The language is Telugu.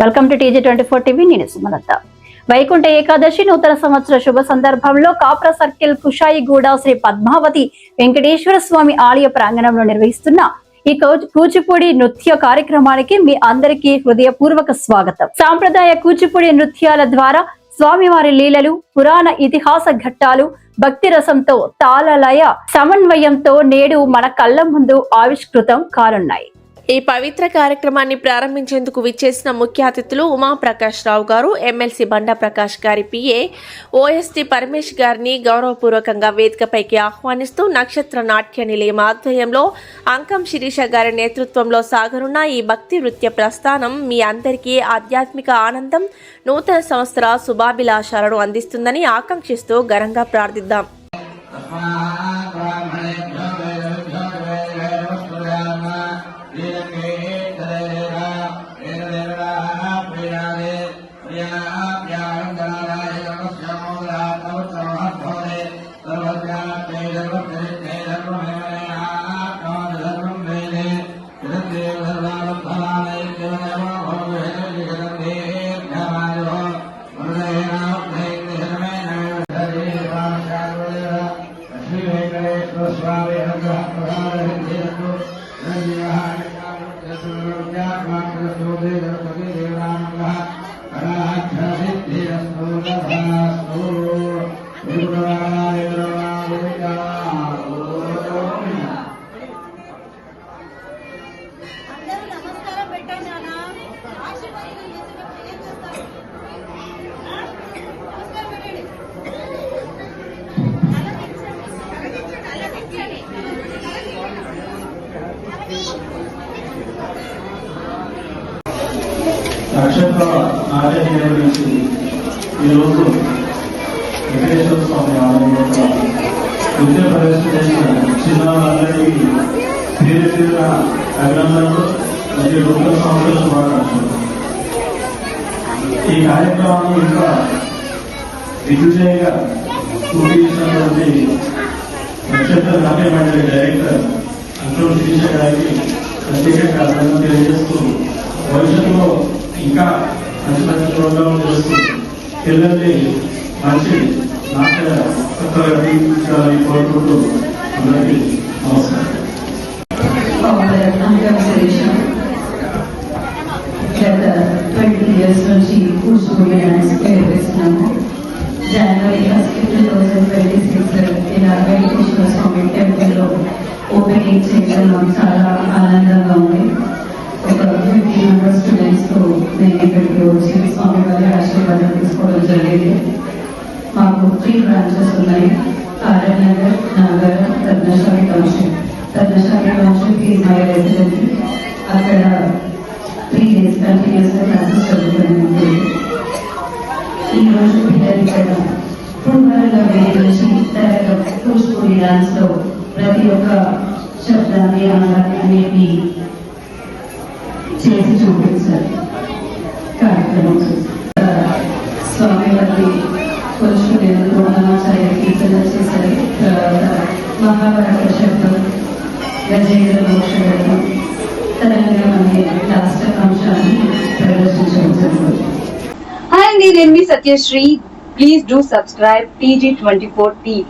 Welcome to TG24 TV. నేను సుమలత. వైకుంఠ ఏకాదశి నూతన సంవత్సర శుభ సందర్భంలో కాప్రా సర్కిల్ కుషాయిగూడ శ్రీ పద్మావతి వెంకటేశ్వర స్వామి ఆలయ ప్రాంగణంలో నిర్వహిస్తున్న ఈ కూచిపూడి నృత్య కార్యక్రమానికి మీ అందరికీ హృదయపూర్వక స్వాగతం. సాంప్రదాయ కూచిపూడి నృత్యాల ద్వారా స్వామివారి లీలలు, పురాణ ఇతిహాస ఘట్టాలు భక్తి రసంతో తాళలయ సమన్వయంతో నేడు మన కళ్ళ ముందు ఆవిష్కృతం కానున్నాయి. ఈ పవిత్ర కార్యక్రమాన్ని ప్రారంభించేందుకు విచ్చేసిన ముఖ్య అతిథులు ఉమాప్రకాష్ రావు గారు, ఎమ్మెల్సీ బండా ప్రకాష్ గారి పిఏ OST పరమేష్ గారిని గౌరవపూర్వకంగా వేదికపైకి ఆహ్వానిస్తూ నక్షత్ర నాట్య నిలయం ఆధ్వర్యంలో అంకం శిరీష గారి నేతృత్వంలో సాగనున్న ఈ భక్తి నృత్య ప్రస్థానం మీ అందరికీ ఆధ్యాత్మిక ఆనందం, నూతన సంవత్సర శుభాభిలాషాలను అందిస్తుందని ఆకాంక్షిస్తూ ఘనంగా ప్రార్థిద్దాం. నక్షత్ర నాట్య నిర్వహించి ఈరోజు వెంకటేశ్వర స్వామి ఆలయంలో నృత్య ప్రదర్శన చేసిన చిన్నవాళ్ళకి పేరు పేరున అభినందనలు మరియు నూతన సంవత్సర శుభాకాంక్షలు. ఈ కార్యక్రమాన్ని ఇంకా దిగ్విజయంగా పూర్తి చేసినటువంటి నక్షత్ర నాట్య మండలి డైరెక్టర్ అంకం శిరీష గారికి ప్రత్యేకంగా అభినందనలు తెలియజేస్తూ భవిష్యత్తులో ఇంకా మంచి మంచి ప్రోగ్రాం చేస్తూ పిల్లల్ని మంచి నాట్య తీర్చాలని కోరుకుంటూ అందరికీ నమస్కారం. గత 20 years నుంచి కూచిపూడి డాన్స్ నేర్పిస్తున్నాము. జనవరి 2026 ఇలా వెంకటేశ్వర స్వామి టెంపుల్లో ఓపెనింగ్ చేయడం నాకు చాలా ఆనందంగా ఉంది. ఒక 50 మెంబర్స్ స్టూడెంట్స్ తో నేను ఇక్కడికి వచ్చి స్వామి వారి ఆశీర్వాదం తీసుకోవడం జరిగింది. మాకు 3 బ్రాంచెస్ ఉన్నాయి: RN Nagar, Nagar, Ratnashali township. Ratnashali township is my residency. అక్కడ 3 days కంటిన్యూస్ గా క్లాసెస్ జరుగుతుంది. ఈ రోజు పిల్లలు ఇక్కడ పూర్వరంగా వేయించి కూచిపూడి డాన్స్ లో ప్రతి ఒక్క శబ్దాన్ని అంగాన్ని అన్నిటినీ చేసి చూపించారు. కార్యక్రమం స్వామి వారి కూచిపూడి పూర్ణమాచార్య కీర్తన చేశారు. మహాభారత శబ్దం, గజేంద్ర మోక్షం, తెలంగాణ అనే రాష్ట్ర అంశాన్ని ప్రదర్శించవచ్చు. హాయ్ అండి, నేను మీ Satyasri. Please do subscribe TG24 TV.